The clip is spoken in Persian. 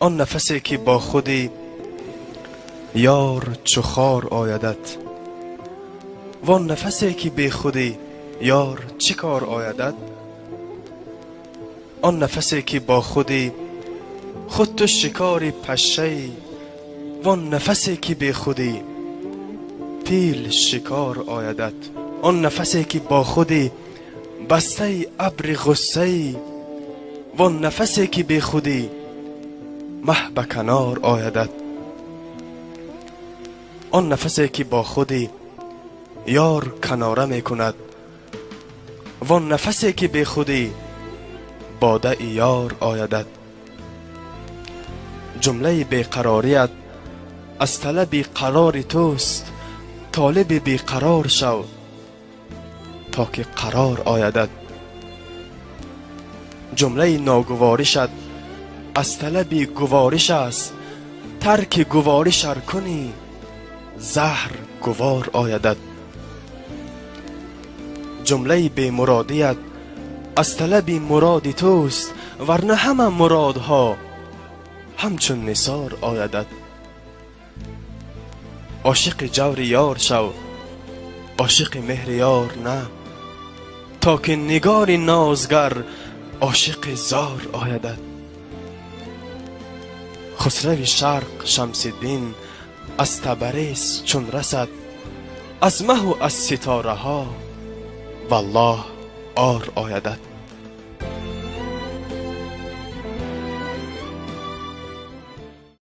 آن نفسی که با خودی یار چو خار آیدت، وان نفسی که بی خودی یار چه کار آیدت. آن نفسی که با خودی خود تو شکاری پشه، وان نفسی که بی خودی پیل شکار آیدت. آن نفسی که با خودی بسته ابر غصه، وان نفسی که بی خودی مه به کنار آیدت. آن نفسی که با خودی یار کناره می کند، وان نفسی که بی خودی باده یار آیدت. جمله بیقراریت از طلب قرار توست، طالب بیقرار شو تا که قرار آیدت. جمله ناگوارشت از طلب گوارش است، ترک گوارش ار کنی زهر گوار آیدت. جمله بی مرادیت از طلب مراد توست، ورنه همه مرادها همچون نثار آیدت. عاشق جور یار شو عاشق مهر یار نه، تا که نگار نازگر عاشق زار آیدت. خسرو شرق شمس الدین از تبریز چون رسد، از مه و از ستاره ها والله عار آیدت.